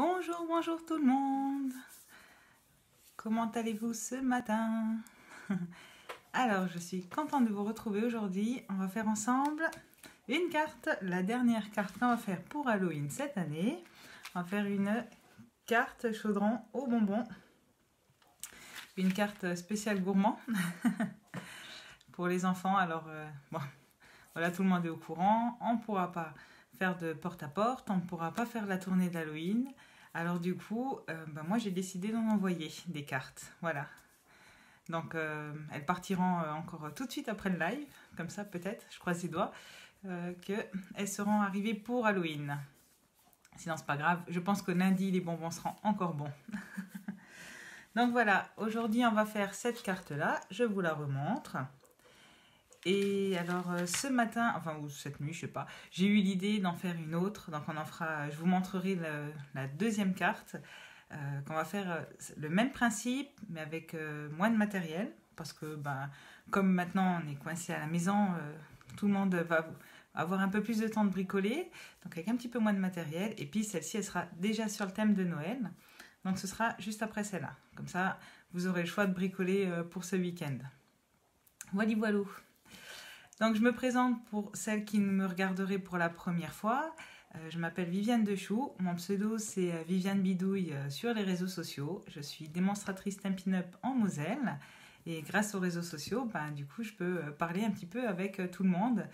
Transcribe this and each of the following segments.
Bonjour, bonjour tout le monde. Comment allez-vous ce matin? Alors, je suis contente de vous retrouver aujourd'hui. On va faire ensemble une carte, la dernière carte qu'on va faire pour Halloween cette année. On va faire une carte chaudron aux bonbons. Une carte spéciale gourmand pour les enfants. Alors, bon, voilà, tout le monde est au courant. On ne pourra pas faire de porte-à-porte, on ne pourra pas faire la tournée d'Halloween. Alors du coup, moi j'ai décidé d'en envoyer des cartes, voilà. Donc elles partiront encore tout de suite après le live, comme ça peut-être, je croise les doigts, qu'elles seront arrivées pour Halloween. Sinon c'est pas grave, je pense que lundi les bonbons seront encore bons. Donc voilà, aujourd'hui on va faire cette carte-là, je vous la remontre. Et alors ce matin, enfin ou cette nuit, je sais pas, j'ai eu l'idée d'en faire une autre. Donc on en fera, je vous montrerai la deuxième carte qu'on va faire le même principe mais avec moins de matériel parce que comme maintenant on est coincé à la maison, tout le monde va avoir un peu plus de temps de bricoler, donc avec un petit peu moins de matériel. Et puis celle-ci elle sera déjà sur le thème de Noël, donc ce sera juste après celle-là. Comme ça vous aurez le choix de bricoler pour ce week-end. Voilà, voilà. Donc je me présente pour celles qui me regarderaient pour la première fois. Je m'appelle Viviane Dechoux. Mon pseudo c'est Viviane Bidouille sur les réseaux sociaux. Je suis démonstratrice Stampin' Up en Moselle. Et grâce aux réseaux sociaux, du coup je peux parler un petit peu avec tout le monde.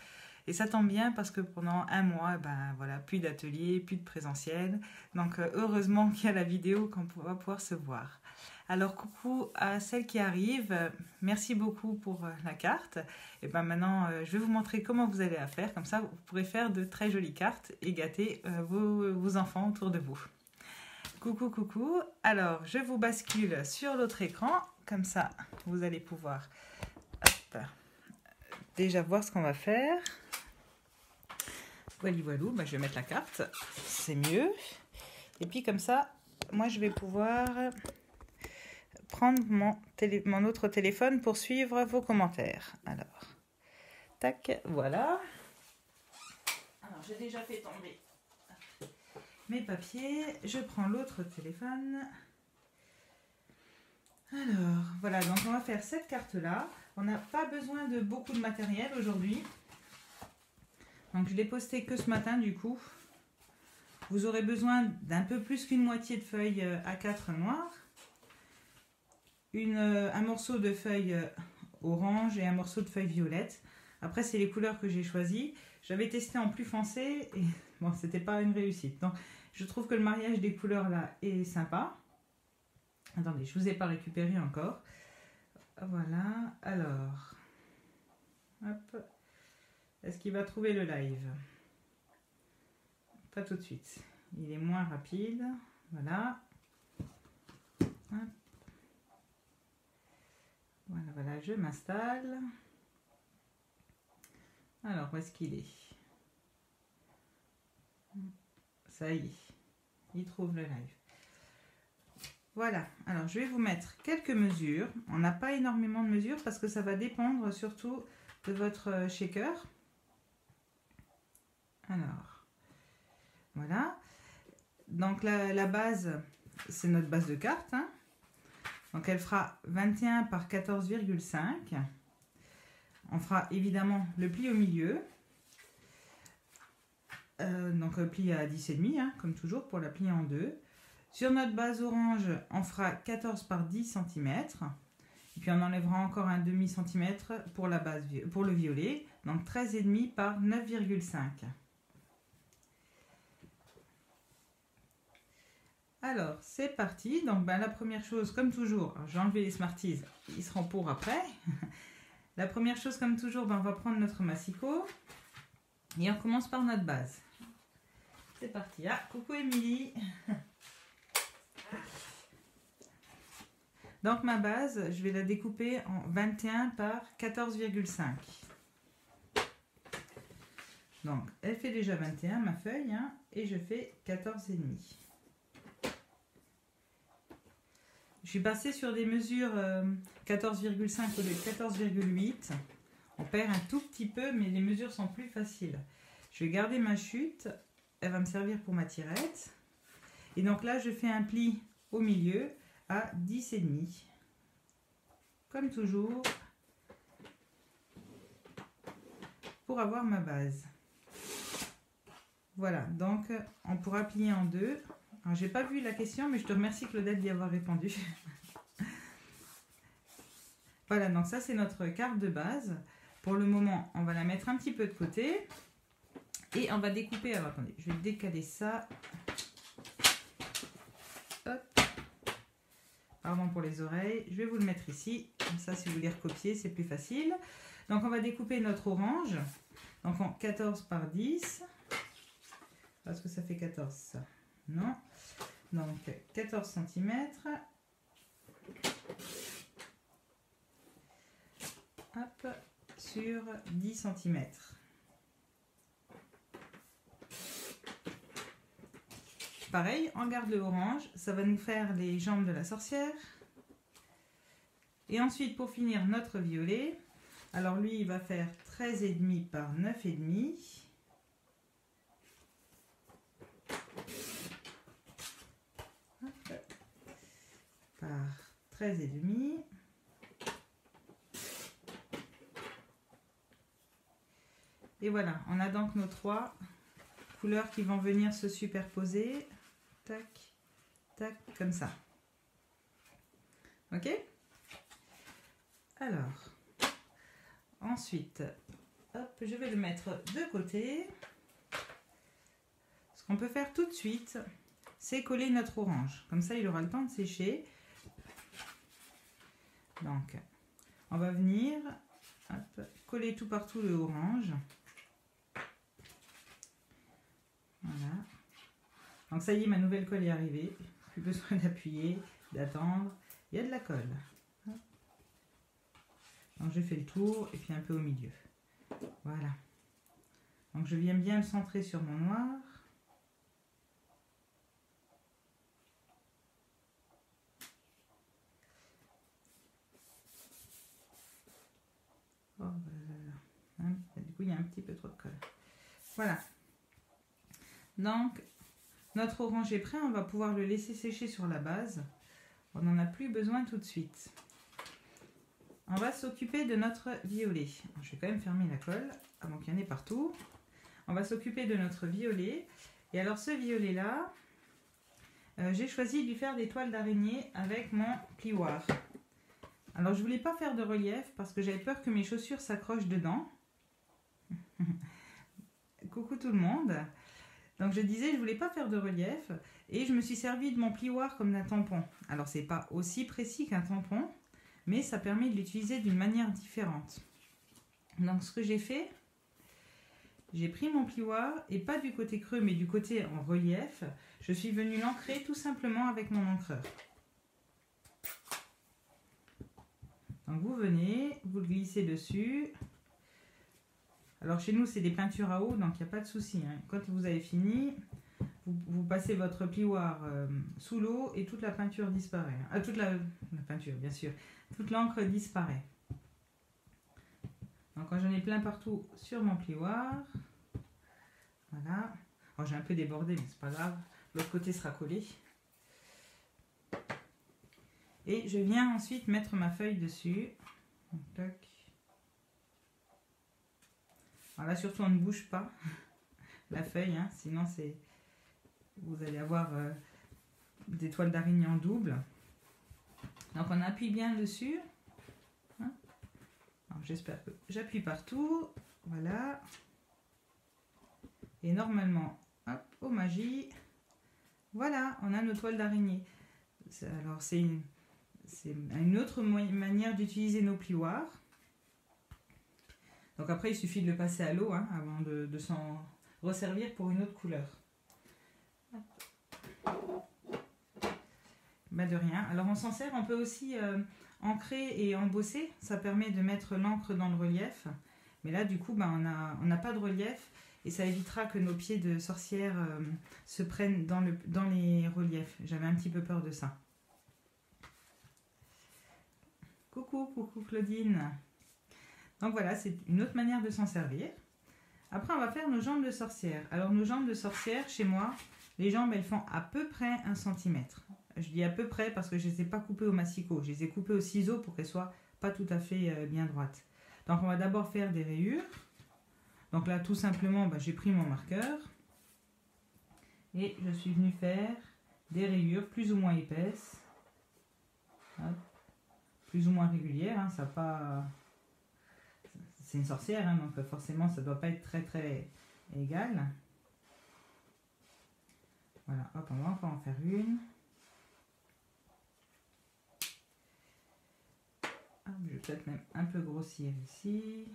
Et ça tombe bien parce que pendant un mois, voilà, plus d'ateliers, plus de présentiel. Donc heureusement qu'il y a la vidéo qu'on va pouvoir se voir. Alors coucou à celles qui arrivent, merci beaucoup pour la carte. Et maintenant je vais vous montrer comment vous allez la faire, comme ça vous pourrez faire de très jolies cartes et gâter vos enfants autour de vous. Coucou, coucou, alors je vous bascule sur l'autre écran, comme ça vous allez pouvoir déjà voir ce qu'on va faire. Voilà, voilà, je vais mettre la carte, c'est mieux. Et puis comme ça, moi je vais pouvoir prendre mon autre téléphone pour suivre vos commentaires. Alors, tac, voilà. Alors, j'ai déjà fait tomber mes papiers. Je prends l'autre téléphone. Alors, voilà, donc on va faire cette carte-là. On n'a pas besoin de beaucoup de matériel aujourd'hui. Donc, je l'ai posté que ce matin, du coup. Vous aurez besoin d'un peu plus qu'une moitié de feuilles A4 noires. Un morceau de feuille orange et un morceau de feuille violette. Après, c'est les couleurs que j'ai choisies. J'avais testé en plus foncé et bon, c'était pas une réussite. Donc, je trouve que le mariage des couleurs là est sympa. Attendez, je vous ai pas récupéré encore. Voilà. Alors, hop. Est-ce qu'il va trouver le live? Pas tout de suite. Il est moins rapide. Voilà. Hop. Voilà, voilà, je m'installe. Alors, où est-ce qu'il est? Ça y est, il trouve le live. Voilà, alors je vais vous mettre quelques mesures. On n'a pas énormément de mesures parce que ça va dépendre surtout de votre shaker. Alors, voilà. Donc la base, c'est notre base de carte. Hein. Donc elle fera 21 par 14,5. On fera évidemment le pli au milieu. Donc un pli à 10,5, hein, comme toujours, pour la plier en deux. Sur notre base orange, on fera 14 par 10 cm. Et puis on enlèvera encore un demi centimètre pour le violet. Donc 13,5 par 9,5. Alors, c'est parti. Donc la première chose, comme toujours, j'ai enlevé les Smarties, ils seront pour après. La première chose, comme toujours, on va prendre notre massicot. Et on commence par notre base. C'est parti. Ah, coucou Émilie. Donc ma base, je vais la découper en 21 par 14,5. Donc elle fait déjà 21 ma feuille, hein, et je fais 14,5. Je suis passée sur des mesures 14,5 au lieu de 14,8. On perd un tout petit peu, mais les mesures sont plus faciles. Je vais garder ma chute, elle va me servir pour ma tirette. Et donc là, je fais un pli au milieu à 10,5. Comme toujours, pour avoir ma base. Voilà, donc on pourra plier en deux. Alors, j'ai pas vu la question, mais je te remercie Claudette d'y avoir répondu. Voilà, donc ça c'est notre carte de base. Pour le moment, on va la mettre un petit peu de côté. Et on va découper. Alors attendez, je vais décaler ça. Hop. Pardon pour les oreilles. Je vais vous le mettre ici. Comme ça, si vous voulez recopier, c'est plus facile. Donc on va découper notre orange. Donc en 14 par 10. Est-ce que ça fait 14 ça? Non. Donc 14 cm. Hop, sur 10 cm. Pareil, on garde le orange, ça va nous faire les jambes de la sorcière. Et ensuite, pour finir, notre violet. Alors lui, il va faire 13,5 par 9,5. Par 13,5. Et voilà, on a donc nos trois couleurs qui vont venir se superposer. Tac, tac, comme ça. Ok? Alors, ensuite, hop, je vais le mettre de côté. Ce qu'on peut faire tout de suite, c'est coller notre orange. Comme ça, il aura le temps de sécher. Donc, on va venir hop, coller tout partout le orange. Voilà. Donc ça y est, ma nouvelle colle est arrivée. Plus besoin d'appuyer, d'attendre. Il y a de la colle. Donc je fais le tour et puis un peu au milieu. Voilà. Donc je viens bien le centrer sur mon noir. Oh, du coup, il y a un petit peu trop de colle. Voilà. Donc, notre orange est prêt. On va pouvoir le laisser sécher sur la base. On n'en a plus besoin tout de suite. On va s'occuper de notre violet. Je vais quand même fermer la colle avant qu'il y en ait partout. On va s'occuper de notre violet. Et alors ce violet-là, j'ai choisi de lui faire des toiles d'araignée avec mon plioir. Alors je ne voulais pas faire de relief parce que j'avais peur que mes chaussures s'accrochent dedans. Coucou tout le monde. Donc je disais, je ne voulais pas faire de relief et je me suis servi de mon plioir comme d'un tampon. Alors c'est pas aussi précis qu'un tampon, mais ça permet de l'utiliser d'une manière différente. Donc ce que j'ai fait, j'ai pris mon plioir et pas du côté creux mais du côté en relief. Je suis venue l'ancrer tout simplement avec mon encreur. Donc vous venez, vous le glissez dessus. Alors chez nous c'est des peintures à eau donc il n'y a pas de souci. Hein. Quand vous avez fini, vous passez votre plioir sous l'eau et toute la peinture disparaît. Ah, toute la peinture bien sûr. Toute l'encre disparaît. Donc quand j'en ai plein partout sur mon plioir, voilà. Alors j'ai un peu débordé mais c'est pas grave. L'autre côté sera collé. Et je viens ensuite mettre ma feuille dessus. Donc, tac. Alors là surtout on ne bouge pas la feuille, hein, sinon c'est vous allez avoir des toiles d'araignée en double. Donc on appuie bien dessus. Hein. J'espère que j'appuie partout. Voilà. Et normalement, hop, oh magie. Voilà, on a nos toiles d'araignée. Alors c'est une autre manière d'utiliser nos plioirs. Donc après il suffit de le passer à l'eau hein, avant de s'en resservir pour une autre couleur. Bah de rien. Alors on s'en sert, on peut aussi ancrer et embosser. Ça permet de mettre l'encre dans le relief. Mais là du coup bah, on n'a pas de relief et ça évitera que nos pieds de sorcière se prennent dans les reliefs. J'avais un petit peu peur de ça. Coucou Claudine. Donc voilà, c'est une autre manière de s'en servir. Après, on va faire nos jambes de sorcière. Alors, nos jambes de sorcière, chez moi, Les jambes, elles font à peu près 1 cm. Je dis à peu près parce que je ne les ai pas coupées au massicot. Je les ai coupées au ciseau pour qu'elles soient pas tout à fait bien droites. Donc on va d'abord faire des rayures. Donc là, tout simplement, j'ai pris mon marqueur. Et je suis venue faire des rayures plus ou moins épaisses. Hop. Plus ou moins régulières. Hein, ça pas... C'est une sorcière, hein, donc forcément, ça ne doit pas être très très égal. Voilà, hop, on va encore en faire une. Hop, je vais peut-être même un peu grossir ici.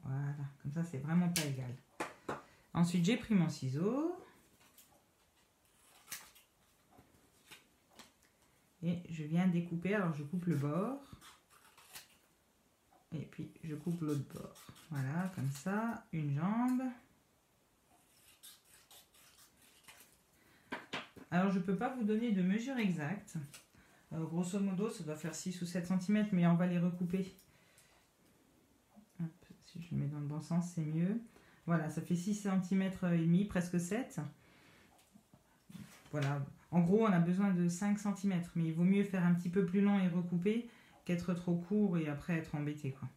Voilà, comme ça, c'est vraiment pas égal. Ensuite, j'ai pris mon ciseau. Et je viens découper. Alors, je coupe le bord. Et puis, je coupe l'autre bord. Voilà, comme ça, une jambe. Alors, je ne peux pas vous donner de mesure exacte. Grosso modo, ça doit faire 6 ou 7 cm, mais on va les recouper. Hop, si je le mets dans le bon sens, c'est mieux. Voilà, ça fait 6 cm et demi, presque 7. Voilà, en gros, on a besoin de 5 cm, mais il vaut mieux faire un petit peu plus long et recouper qu'être trop court et après être embêté, quoi.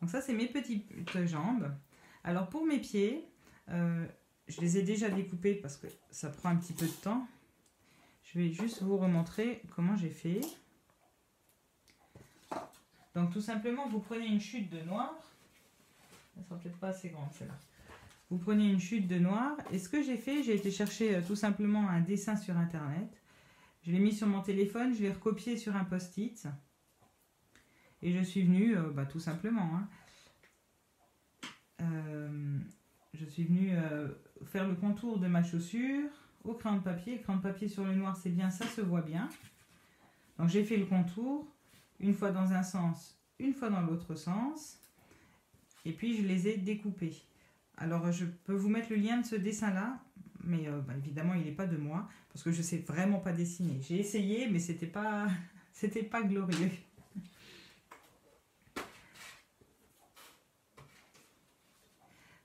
Donc ça, c'est mes petites jambes. Alors, pour mes pieds... je les ai déjà découpés parce que ça prend un petit peu de temps. Je vais juste vous remontrer comment j'ai fait. Donc tout simplement, vous prenez une chute de noir. Elle sera peut-être pas assez grande celle-là. Vous prenez une chute de noir. Et ce que j'ai fait, j'ai été chercher tout simplement un dessin sur internet. Je l'ai mis sur mon téléphone, je l'ai recopié sur un post-it. Et je suis venue, tout simplement, hein, je suis venue faire le contour de ma chaussure au crayon de papier. Le crayon de papier sur le noir, c'est bien, ça se voit bien. Donc j'ai fait le contour, une fois dans un sens, une fois dans l'autre sens. Et puis je les ai découpés. Alors je peux vous mettre le lien de ce dessin-là, mais évidemment il n'est pas de moi, parce que je ne sais vraiment pas dessiner. J'ai essayé, mais c'était pas glorieux.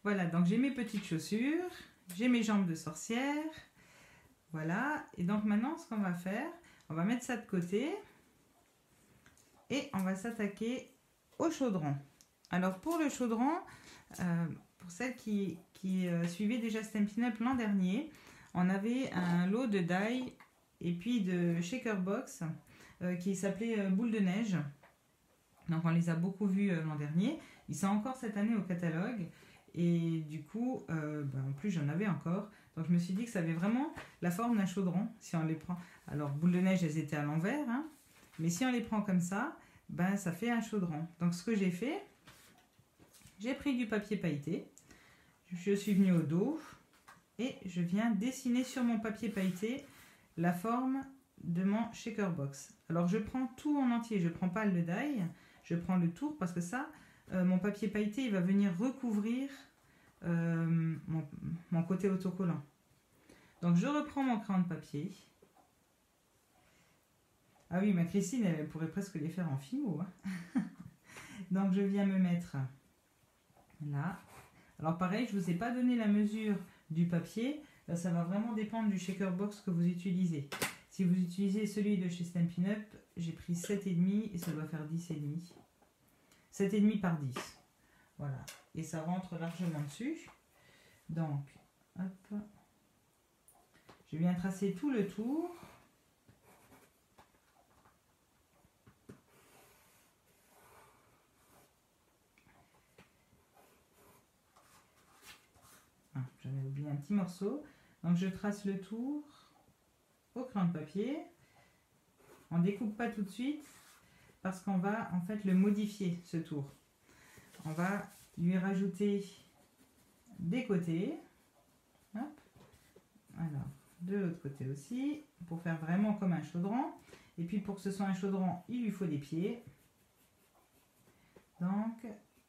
Voilà, donc j'ai mes petites chaussures, j'ai mes jambes de sorcière, voilà. Et donc maintenant, ce qu'on va faire, on va mettre ça de côté et on va s'attaquer au chaudron. Alors pour le chaudron, pour celles qui suivaient déjà Stampin' Up l'an dernier, on avait un lot de die et puis de shaker box qui s'appelait Boule de neige. Donc on les a beaucoup vus l'an dernier. Ils sont encore cette année au catalogue. Et du coup, en plus j'en avais encore. Donc je me suis dit que ça avait vraiment la forme d'un chaudron si on les prend. Alors boule de neige, elles étaient à l'envers, hein, mais si on les prend comme ça, ça fait un chaudron. Donc ce que j'ai fait, j'ai pris du papier pailleté, je suis venue au dos et je viens dessiner sur mon papier pailleté la forme de mon shaker box. Alors je prends tout en entier, je ne prends pas le die, je prends le tour parce que ça... mon papier pailleté, il va venir recouvrir mon côté autocollant. Donc je reprends mon crayon de papier. Ah oui, ma Christine, elle pourrait presque les faire en fimo. Hein. Donc je viens me mettre là. Alors pareil, je ne vous ai pas donné la mesure du papier. Là, ça va vraiment dépendre du shaker box que vous utilisez. Si vous utilisez celui de chez Stampin' Up, j'ai pris 7,5 et ça doit faire 10,5. 7,5 par 10. Voilà. Et ça rentre largement dessus. Donc, hop. Je viens tracer tout le tour. Ah, j'avais oublié un petit morceau. Donc, je trace le tour au crayon de papier. On ne découpe pas tout de suite parce qu'on va en fait le modifier, ce tour. On va lui rajouter des côtés. Hop. Alors, de l'autre côté aussi, pour faire vraiment comme un chaudron. Et puis pour que ce soit un chaudron, il lui faut des pieds. Donc,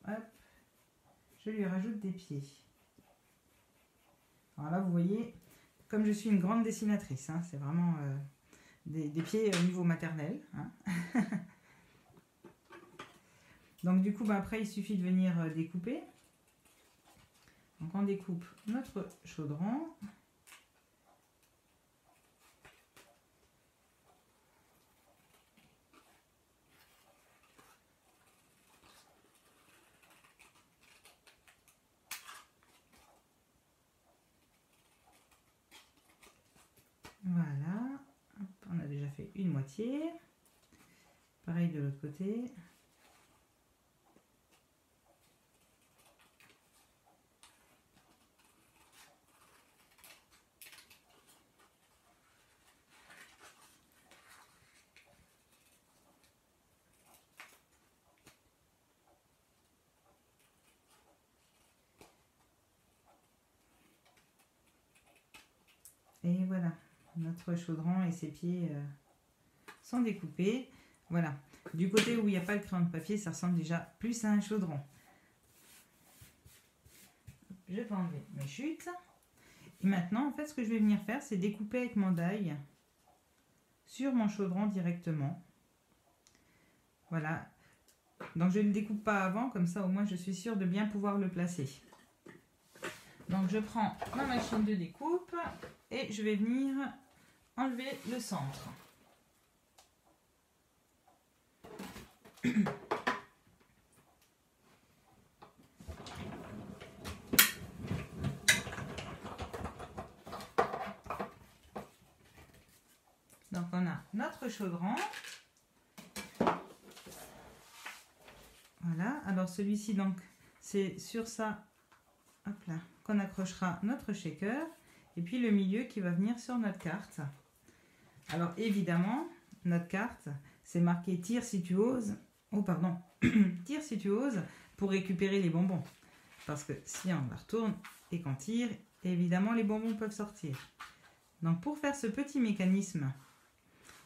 hop, je lui rajoute des pieds. Alors là, vous voyez, comme je suis une grande dessinatrice, hein, c'est vraiment des pieds au niveau maternel. Hein. Donc du coup, après, il suffit de venir découper. Donc on découpe notre chaudron. moitié. Pareil de l'autre côté. Et voilà, notre chaudron et ses pieds sont découpés. Voilà, du côté où il n'y a pas le crayon de papier, ça ressemble déjà plus à un chaudron. Je vais enlever mes chutes. Et maintenant, en fait, ce que je vais venir faire, c'est découper avec mon die sur mon chaudron directement. Voilà. Donc, je ne le découpe pas avant, comme ça, au moins, je suis sûre de bien pouvoir le placer. Donc, je prends ma machine de découpe et je vais venir enlever le centre. Donc, on a notre chaudron. Voilà. Alors, celui-ci, donc, c'est sur ça, hop là, qu'on accrochera notre shaker. Et puis, le milieu qui va venir sur notre carte. Alors, évidemment, notre carte, c'est marqué « Tire si tu oses ». Oh, pardon. « Tire si tu oses » pour récupérer les bonbons. Parce que si on la retourne et qu'on tire, évidemment, les bonbons peuvent sortir. Donc, pour faire ce petit mécanisme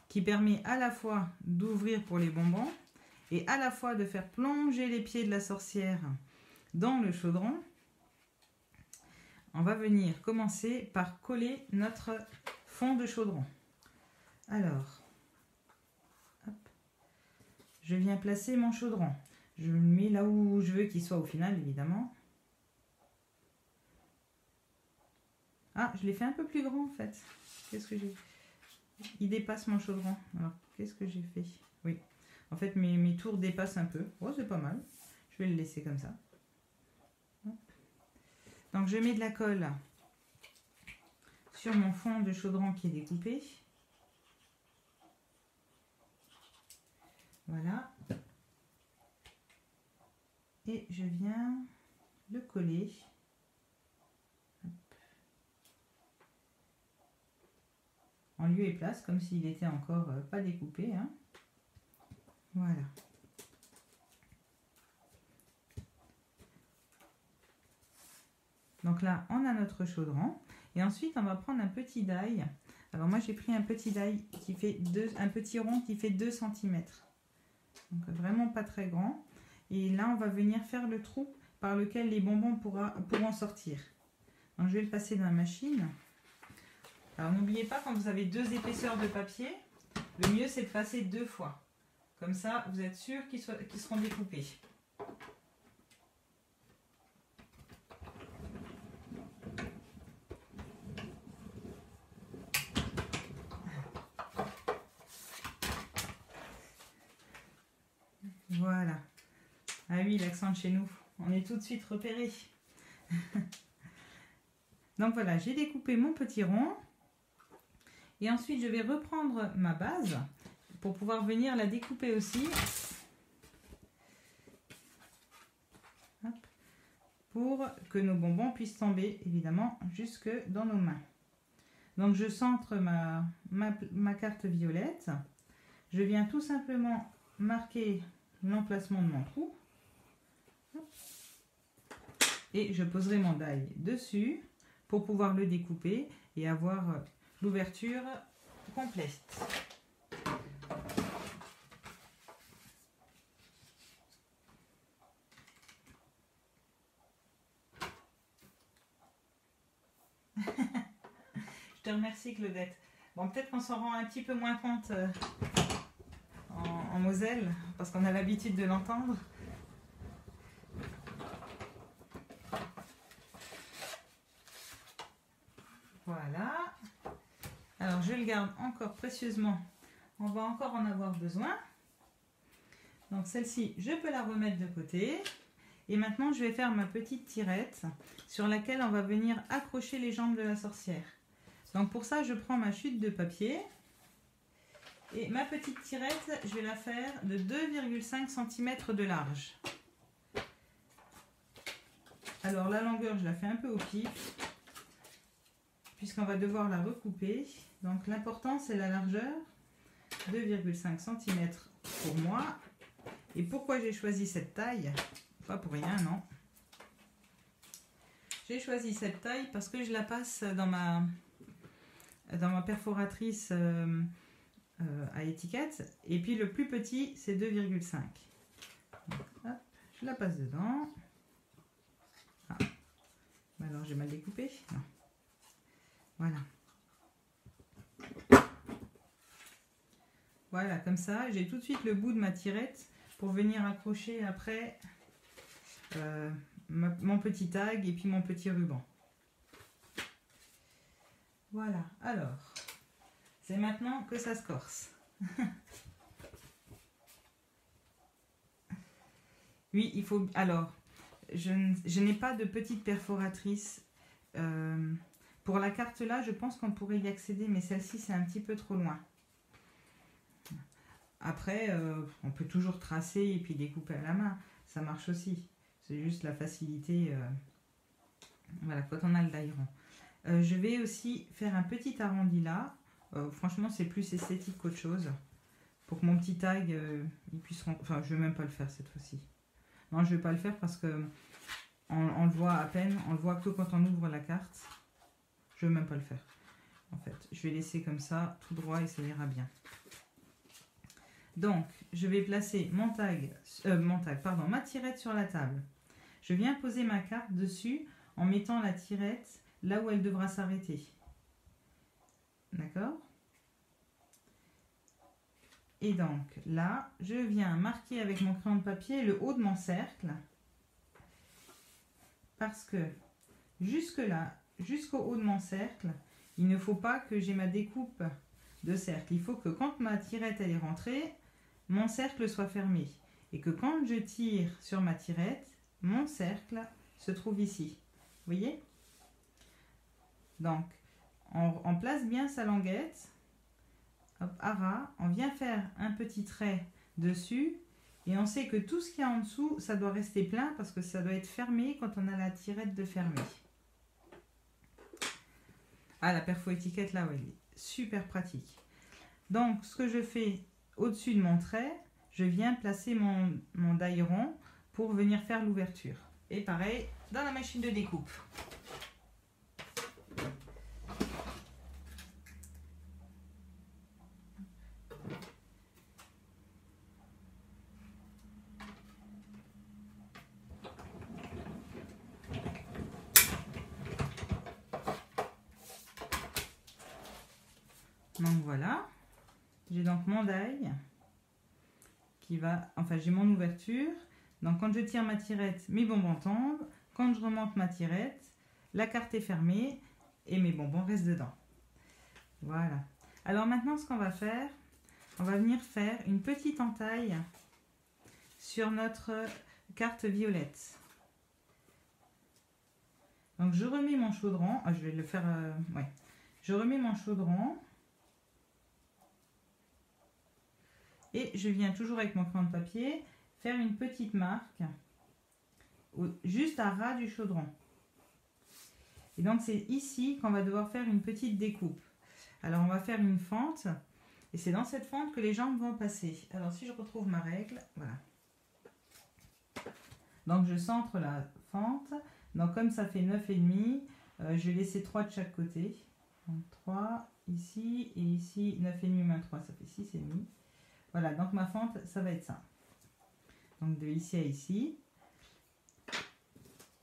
qui permet à la fois d'ouvrir pour les bonbons et à la fois de faire plonger les pieds de la sorcière dans le chaudron, on va venir commencer par coller notre fond de chaudron. Alors, hop, je viens placer mon chaudron. Je le mets là où je veux qu'il soit au final, évidemment. Ah, je l'ai fait un peu plus grand en fait. Qu'est-ce que j'ai... Il dépasse mon chaudron. Alors, qu'est-ce que j'ai fait? Oui, en fait, mes tours dépassent un peu. Oh, c'est pas mal. Je vais le laisser comme ça. Donc, je mets de la colle sur mon fond de chaudron qui est découpé. Voilà. Et je viens le coller. En lieu et place, comme s'il était encore pas découpé. Hein. Voilà. Donc là, on a notre chaudron. Et ensuite, on va prendre un petit die. Alors moi, j'ai pris un petit die qui fait un petit rond qui fait 2 cm. Donc vraiment pas très grand. Et là, on va venir faire le trou par lequel les bonbons pourront sortir. Donc je vais le passer dans la machine. Alors n'oubliez pas, quand vous avez 2 épaisseurs de papier, le mieux c'est de passer 2 fois. Comme ça, vous êtes sûr qu'ils seront découpés. Voilà. Ah oui, l'accent de chez nous, on est tout de suite repéré. Donc voilà, j'ai découpé mon petit rond. Et ensuite, je vais reprendre ma base pour pouvoir venir la découper aussi. Hop. Pour que nos bonbons puissent tomber, évidemment, jusque dans nos mains. Donc, je centre ma carte violette. Je viens tout simplement marquer l'emplacement de mon trou. Et je poserai mon die dessus pour pouvoir le découper et avoir l'ouverture complète. Je te remercie, Claudette. Bon, peut-être qu'on s'en rend un petit peu moins compte en Moselle, parce qu'on a l'habitude de l'entendre. Voilà. Alors, je le garde encore précieusement. On va encore en avoir besoin. Donc, celle-ci, je peux la remettre de côté. Et maintenant, je vais faire ma petite tirette sur laquelle on va venir accrocher les jambes de la sorcière. Donc, pour ça, je prends ma chute de papier Et ma petite tirette, je vais la faire de 2,5 cm de large. Alors la longueur, je la fais un peu au pif, puisqu'on va devoir la recouper. Donc l'important, c'est la largeur, 2,5 cm pour moi. Et pourquoi j'ai choisi cette taille? Pas pour rien, non. J'ai choisi cette taille parce que je la passe dans ma perforatrice à étiquette. Et puis le plus petit, c'est 2,5. Je la passe dedans. Ah. Alors j'ai mal découpé. Non. Voilà. Voilà, comme ça, j'ai tout de suite le bout de ma tirette pour venir accrocher après mon petit tag et puis mon petit ruban. Voilà, alors, c'est maintenant que ça se corse. Oui, il faut... Alors, je n'ai pas de petite perforatrice. Pour la carte là, je pense qu'on pourrait y accéder, mais celle-ci, c'est un petit peu trop loin. Après, on peut toujours tracer et puis découper à la main. Ça marche aussi. C'est juste la facilité. Voilà, quand on a le die-rond. Je vais aussi faire un petit arrondi là. Franchement, c'est plus esthétique qu'autre chose. Pour que mon petit tag, il puisse... Enfin, je ne vais même pas le faire cette fois-ci. Non, je ne vais pas le faire parce que on le voit à peine. On le voit que quand on ouvre la carte. Je ne vais même pas le faire. En fait, je vais laisser comme ça, tout droit, et ça ira bien. Donc, je vais placer ma tirette sur la table. Je viens poser ma carte dessus en mettant la tirette là où elle devra s'arrêter. D'accord? Et donc, là, je viens marquer avec mon crayon de papier le haut de mon cercle. Parce que jusque là, jusqu'au haut de mon cercle, il ne faut pas que j'ai ma découpe de cercle. Il faut que quand ma tirette elle est rentrée, mon cercle soit fermé. Et que quand je tire sur ma tirette, mon cercle se trouve ici. Vous voyez? Donc, on place bien sa languette. Hop, à ras. On vient faire un petit trait dessus. Et on sait que tout ce qu'il y a en dessous, ça doit rester plein parce que ça doit être fermé quand on a la tirette de fermer. Ah, la perfo-étiquette là, oui, super pratique. Donc, ce que je fais au-dessus de mon trait, je viens placer mon die rond pour venir faire l'ouverture. Et pareil, dans la machine de découpe. Donc voilà, j'ai donc mon die qui va, enfin j'ai mon ouverture. Donc quand je tire ma tirette, mes bonbons tombent. Quand je remonte ma tirette, la carte est fermée et mes bonbons restent dedans. Voilà. Alors maintenant ce qu'on va faire, on va venir faire une petite entaille sur notre carte violette. Donc je remets mon chaudron, je vais le faire, ouais. Je remets mon chaudron. Et je viens toujours avec mon crayon de papier faire une petite marque juste à ras du chaudron. Et donc c'est ici qu'on va devoir faire une petite découpe. Alors on va faire une fente et c'est dans cette fente que les jambes vont passer. Alors si je retrouve ma règle, voilà. Donc je centre la fente. Donc comme ça fait 9,5, je vais laisser 3 de chaque côté. Donc 3 ici et ici 9,5 moins 3, ça fait 6,5. Voilà, donc ma fente, ça va être ça. Donc de ici à ici.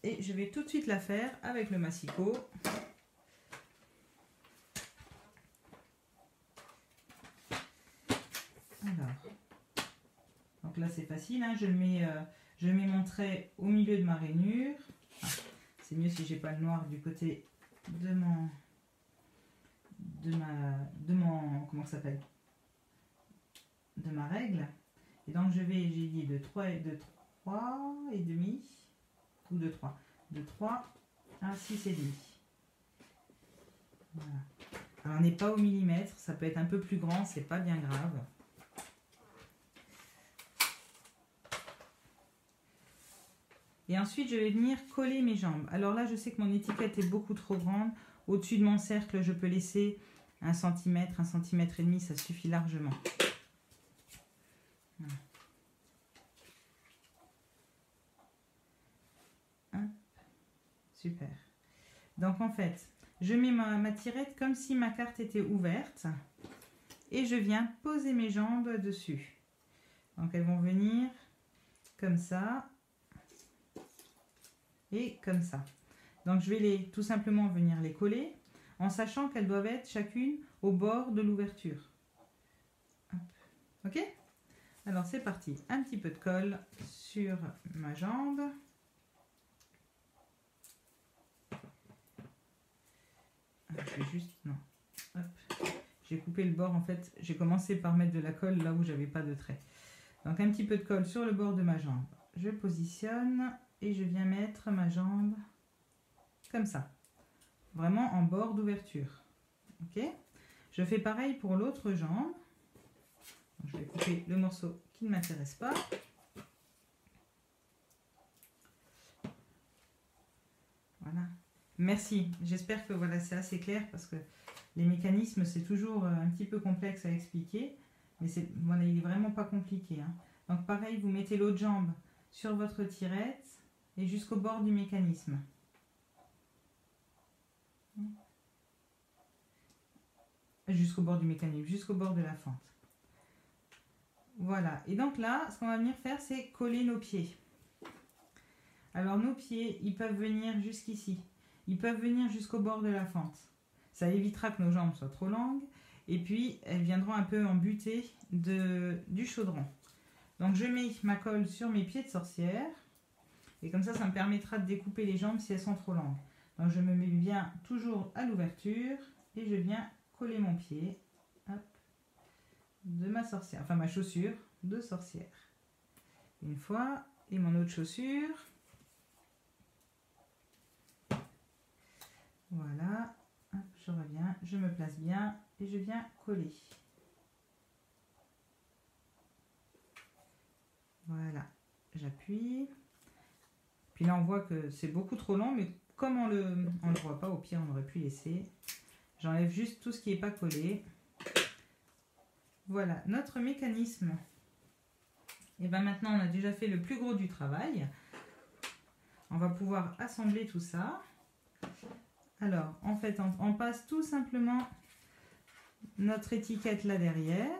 Et je vais tout de suite la faire avec le massicot. Alors, donc là c'est facile, hein, je mets mon trait au milieu de ma rainure. Ah, c'est mieux si j'ai pas le noir du côté de mon comment ça s'appelle, de ma règle. Et donc je vais, j'ai dit de 3 et demi ou de 3 à 6,5. Voilà. Alors, on n'est pas au millimètre, ça peut être un peu plus grand, c'est pas bien grave. Et ensuite, je vais venir coller mes jambes. Alors là, je sais que mon étiquette est beaucoup trop grande. Au-dessus de mon cercle, je peux laisser 1 cm, 1 cm et demi, ça suffit largement. Voilà. Hop. Super. Donc en fait, je mets ma tirette comme si ma carte était ouverte. Et je viens poser mes jambes dessus. Donc elles vont venir comme ça. Et comme ça. Donc je vais tout simplement venir les coller en sachant qu'elles doivent être chacune au bord de l'ouverture. Ok? Alors c'est parti. Un petit peu de colle sur ma jambe. Je vais juste... Non. Hop. J'ai coupé le bord en fait. J'ai commencé par mettre de la colle là où j'avais pas de trait. Donc un petit peu de colle sur le bord de ma jambe. Je positionne et je viens mettre ma jambe comme ça. Vraiment en bord d'ouverture. Ok? Je fais pareil pour l'autre jambe. Donc, je vais couper le morceau qui ne m'intéresse pas. Voilà. Merci. J'espère que voilà, c'est assez clair parce que les mécanismes, c'est toujours un petit peu complexe à expliquer. Mais voilà, il n'est vraiment pas compliqué. Hein. Donc pareil, vous mettez l'autre jambe sur votre tirette et jusqu'au bord du mécanisme. Jusqu'au bord du mécanisme, jusqu'au bord de la fente. Voilà. Et donc là, ce qu'on va venir faire, c'est coller nos pieds. Alors nos pieds, ils peuvent venir jusqu'ici. Ils peuvent venir jusqu'au bord de la fente. Ça évitera que nos jambes soient trop longues. Et puis, elles viendront un peu en butée du chaudron. Donc je mets ma colle sur mes pieds de sorcière. Et comme ça me permettra de découper les jambes si elles sont trop longues. Donc je me mets bien toujours à l'ouverture. Et je viens coller mon pied. Hop, de ma sorcière. Enfin ma chaussure de sorcière. Une fois. Et mon autre chaussure. Voilà, hop, je reviens, je me place bien et je viens coller. Voilà, j'appuie. Puis là, on voit que c'est beaucoup trop long, mais comme on le voit pas, au pire, on aurait pu laisser. J'enlève juste tout ce qui n'est pas collé. Voilà, notre mécanisme. Et bien maintenant, on a déjà fait le plus gros du travail. On va pouvoir assembler tout ça. Alors, en fait, on passe tout simplement notre étiquette là derrière.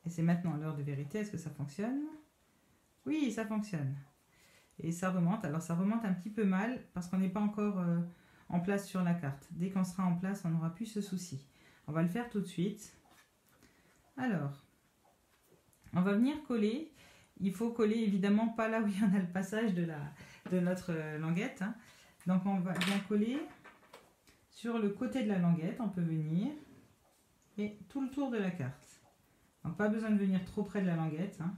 Et c'est maintenant l'heure de vérité. Est-ce que ça fonctionne? Oui, ça fonctionne. Et ça remonte. Alors, ça remonte un petit peu mal parce qu'on n'est pas encore en place sur la carte. Dès qu'on sera en place, on n'aura plus ce souci. On va le faire tout de suite. Alors, on va venir coller. Il faut coller évidemment pas là où il y en a le passage de notre languette. Hein. Donc on va bien coller sur le côté de la languette. On peut venir et tout le tour de la carte. Donc pas besoin de venir trop près de la languette. Hein.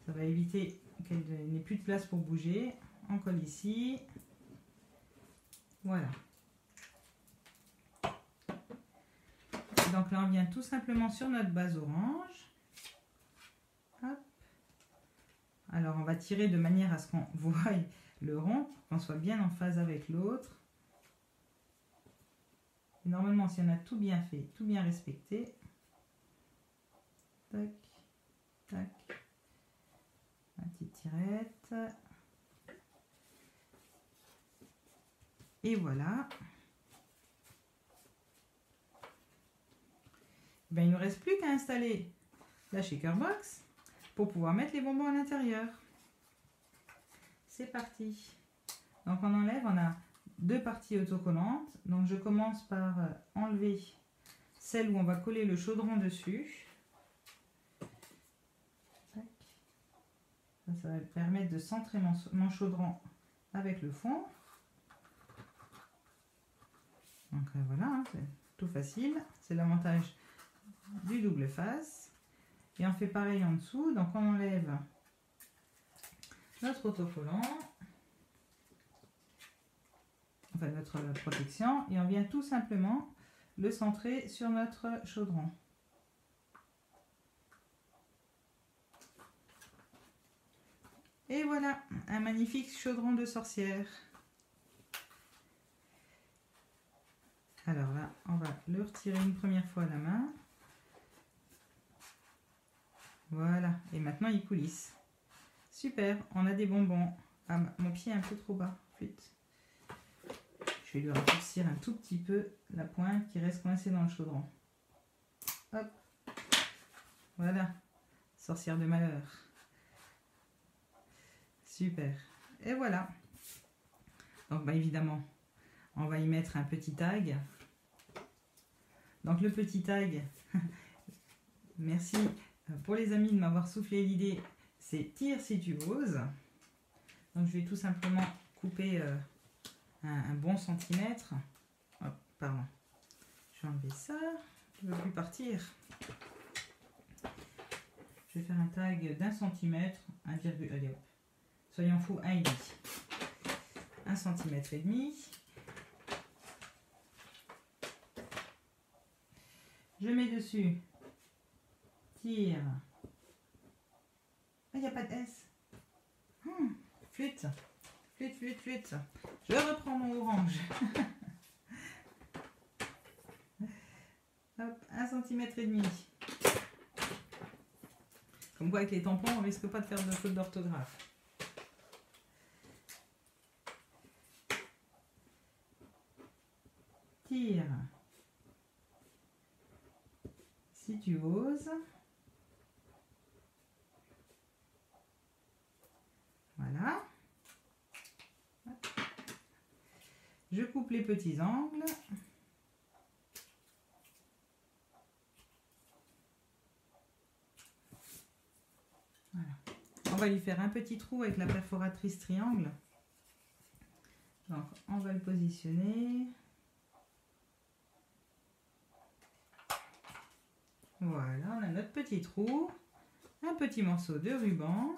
Ça va éviter qu'elle n'ait plus de place pour bouger. On colle ici. Voilà. Donc là on vient tout simplement sur notre base orange. Hop. Alors on va tirer de manière à ce qu'on voie le rond, qu'on soit bien en phase avec l'autre. Normalement, si on a tout bien fait, tout bien respecté, tac, tac, ma petite tirette, et voilà. Ben, il ne nous reste plus qu'à installer la shaker box pour pouvoir mettre les bonbons à l'intérieur. C'est parti. Donc on enlève, on a deux parties autocollantes. Donc je commence par enlever celle où on va coller le chaudron dessus. Ça va permettre de centrer mon chaudron avec le fond. Donc voilà, hein, c'est tout facile. C'est l'avantage du double face. Et on fait pareil en dessous. Donc on enlève notre autocollant. enfin notre protection, et on vient tout simplement le centrer sur notre chaudron. Et voilà, un magnifique chaudron de sorcière. Alors là, on va le retirer une première fois à la main. Voilà, et maintenant il coulisse. Super, on a des bonbons. Ah, mon pied est un peu trop bas. Flûte. Je vais lui raccourcir un tout petit peu la pointe qui reste coincée dans le chaudron. Hop. Voilà, sorcière de malheur. Super. Et voilà. Donc bah, évidemment, on va y mettre un petit tag. Donc le petit tag, merci pour les amis de m'avoir soufflé l'idée, c'est tire si tu oses. Donc je vais tout simplement couper un bon centimètre. Oh, pardon. Je vais enlever ça. Je ne veux plus partir. Je vais faire un tag d'1 centimètre, 1,1. Allez hop. Soyons fous, 1,5. 1,5 cm. Je mets dessus. Tire. Ah, il n'y a pas de S. Flûte. Flûte, flûte, flûte. Je reprends mon orange. Hop, 1,5 cm. Comme quoi avec les tampons, on risque pas de faire de faute d'orthographe. Tire. Si tu oses. Voilà. Je coupe les petits angles. Voilà. On va lui faire un petit trou avec la perforatrice triangle. Donc on va le positionner. Voilà, on a notre petit trou. Un petit morceau de ruban.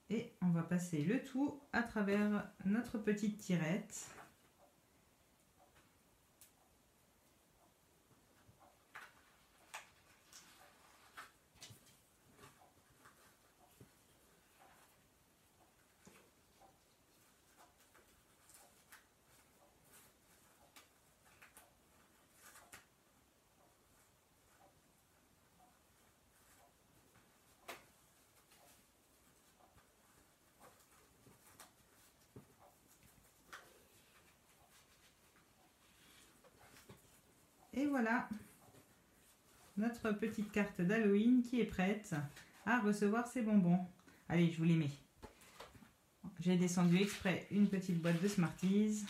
Et on va passer le tout à travers notre petite tirette. Et voilà notre petite carte d'Halloween qui est prête à recevoir ses bonbons. Allez, je vous les mets. J'ai descendu exprès une petite boîte de Smarties.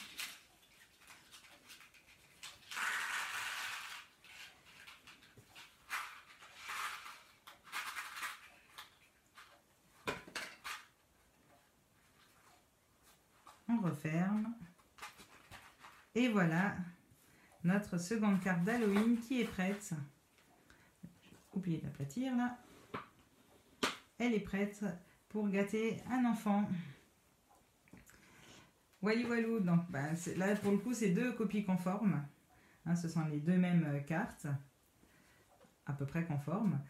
On referme. Et voilà notre seconde carte d'Halloween qui est prête. J'ai oublié d'aplatir là. Elle est prête pour gâter un enfant. Walou, donc là pour le coup c'est deux copies conformes. Hein, ce sont les deux mêmes cartes, à peu près conformes.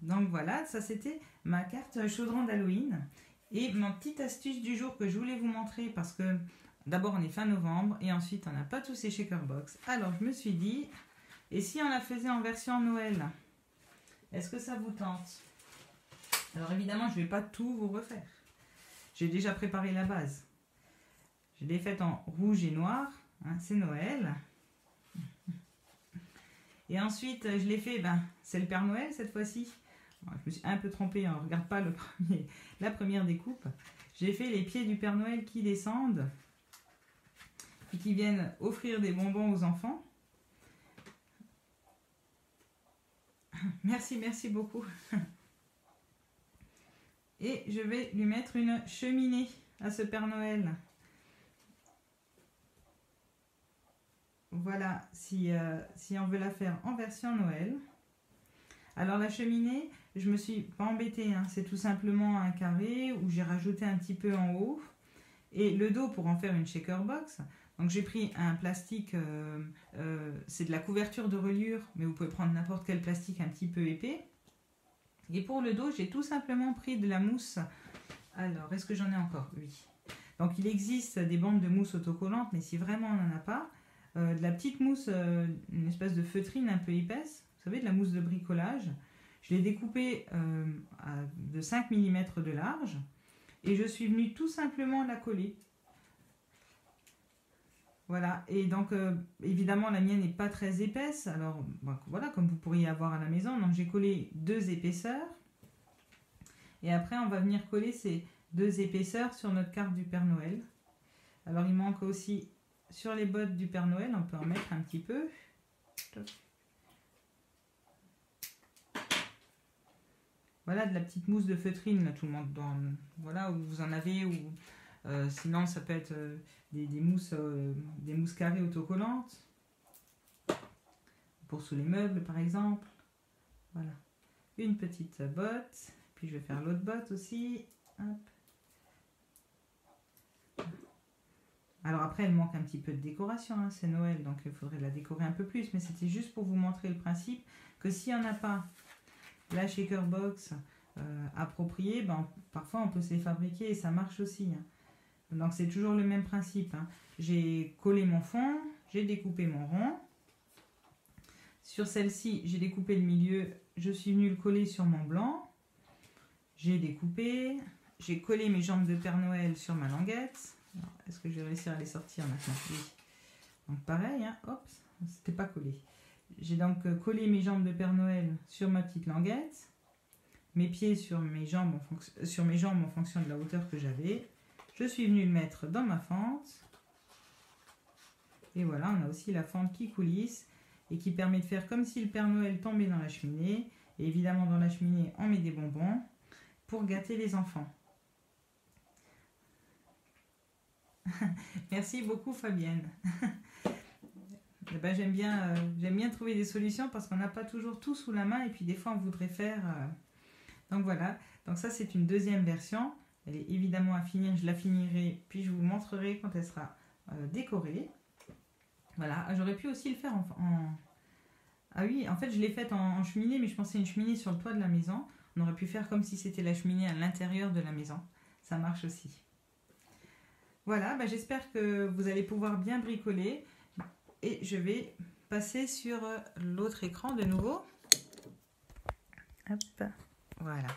Donc voilà, ça c'était ma carte chaudron d'Halloween. Et ma petite astuce du jour que je voulais vous montrer, parce que d'abord on est fin novembre et ensuite on n'a pas tous ces shaker box. Alors je me suis dit, et si on la faisait en version Noël, est-ce que ça vous tente? Alors évidemment je ne vais pas tout vous refaire. J'ai déjà préparé la base. Je l'ai faite en rouge et noir, hein, c'est Noël. Et ensuite je l'ai fait, c'est le Père Noël cette fois-ci. Je me suis un peu trompée, on ne regarde pas la première découpe. J'ai fait les pieds du Père Noël qui descendent et qui viennent offrir des bonbons aux enfants. Merci, merci beaucoup. Et je vais lui mettre une cheminée à ce Père Noël. Voilà, si on veut la faire en version Noël. Alors la cheminée, je me suis pas embêtée, hein. C'est tout simplement un carré où j'ai rajouté un petit peu en haut. Et le dos pour en faire une shaker box. Donc j'ai pris un plastique, c'est de la couverture de reliure, mais vous pouvez prendre n'importe quel plastique un petit peu épais. Et pour le dos, j'ai tout simplement pris de la mousse. Alors, est-ce que j'en ai encore? Oui. Donc il existe des bandes de mousse autocollante, mais si vraiment on n'en a pas, de la petite mousse, une espèce de feutrine un peu épaisse, vous savez, de la mousse de bricolage. Je l'ai découpée de 5 mm de large et je suis venue tout simplement la coller. Voilà, et donc évidemment la mienne n'est pas très épaisse, alors voilà, comme vous pourriez avoir à la maison. Donc j'ai collé 2 épaisseurs et après on va venir coller ces 2 épaisseurs sur notre carte du Père Noël. Alors il manque aussi sur les bottes du Père Noël, on peut en mettre un petit peu. Voilà, de la petite mousse de feutrine, là tout le monde doit, voilà, où vous en avez, ou sinon ça peut être des mousses carrées autocollantes pour sous les meubles par exemple. Voilà, une petite botte, puis je vais faire l'autre botte aussi. Hop. Alors après elle manque un petit peu de décoration, hein, c'est Noël donc il faudrait la décorer un peu plus, mais c'était juste pour vous montrer le principe que s'il n'y en a pas la shaker box appropriée, ben, parfois on peut se les fabriquer et ça marche aussi, hein. Donc c'est toujours le même principe, hein. J'ai collé mon fond, j'ai découpé mon rond. Sur celle-ci, j'ai découpé le milieu, je suis venue le coller sur mon blanc. J'ai découpé, j'ai collé mes jambes de Père Noël sur ma languette. Est-ce que je vais réussir à les sortir maintenant? Oui. Donc pareil, hein, hop, c'était pas collé. J'ai donc collé mes jambes de Père Noël sur ma petite languette. Mes pieds sur mes jambes en fonction de la hauteur que j'avais. Je suis venue le mettre dans ma fente. Et voilà, on a aussi la fente qui coulisse et qui permet de faire comme si le Père Noël tombait dans la cheminée. Et évidemment, dans la cheminée, on met des bonbons pour gâter les enfants. Merci beaucoup, Fabienne. Eh ben, j'aime bien trouver des solutions parce qu'on n'a pas toujours tout sous la main et puis des fois, on voudrait faire... Donc voilà, donc ça, c'est une deuxième version. Elle est évidemment à finir, je la finirai, puis je vous montrerai quand elle sera décorée. Voilà, j'aurais pu aussi le faire Ah oui, en fait, je l'ai faite en cheminée, mais je pensais une cheminée sur le toit de la maison. On aurait pu faire comme si c'était la cheminée à l'intérieur de la maison. Ça marche aussi. Voilà, bah, j'espère que vous allez pouvoir bien bricoler. Et je vais passer sur l'autre écran de nouveau. Hop, voilà.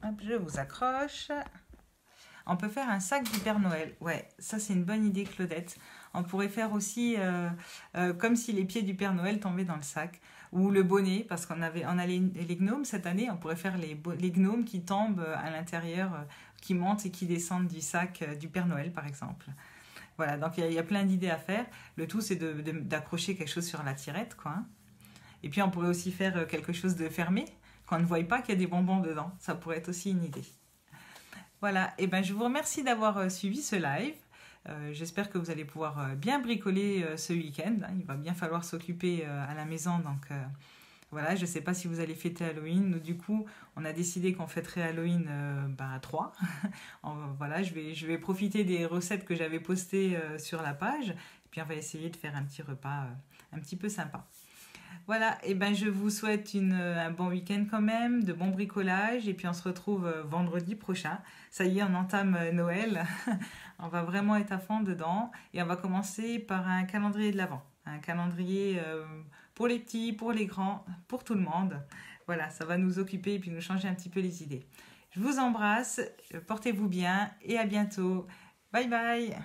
Hop, je vous accroche. On peut faire un sac du Père Noël. Ouais, ça c'est une bonne idée, Claudette. On pourrait faire aussi comme si les pieds du Père Noël tombaient dans le sac. Ou le bonnet, parce qu'on a les gnomes cette année. On pourrait faire les gnomes qui tombent à l'intérieur, qui montent et qui descendent du sac du Père Noël, par exemple. Voilà, donc il y a plein d'idées à faire. Le tout, c'est d'accrocher quelque chose sur la tirette, quoi. Et puis on pourrait aussi faire quelque chose de fermé, qu'on ne voit pas qu'il y a des bonbons dedans. Ça pourrait être aussi une idée. Voilà, et ben je vous remercie d'avoir suivi ce live. J'espère que vous allez pouvoir bien bricoler ce week-end. Il va bien falloir s'occuper à la maison, donc voilà, je ne sais pas si vous allez fêter Halloween. Nous, du coup, on a décidé qu'on fêterait Halloween à 3. Voilà, je vais profiter des recettes que j'avais postées sur la page. Et puis, on va essayer de faire un petit repas un petit peu sympa. Voilà, et ben je vous souhaite un bon week-end quand même, de bons bricolages. Et puis, on se retrouve vendredi prochain. Ça y est, on entame Noël. On va vraiment être à fond dedans. Et on va commencer par un calendrier de l'Avent. Un calendrier... pour les petits, pour les grands, pour tout le monde. Voilà, ça va nous occuper et puis nous changer un petit peu les idées. Je vous embrasse, portez-vous bien et à bientôt. Bye bye.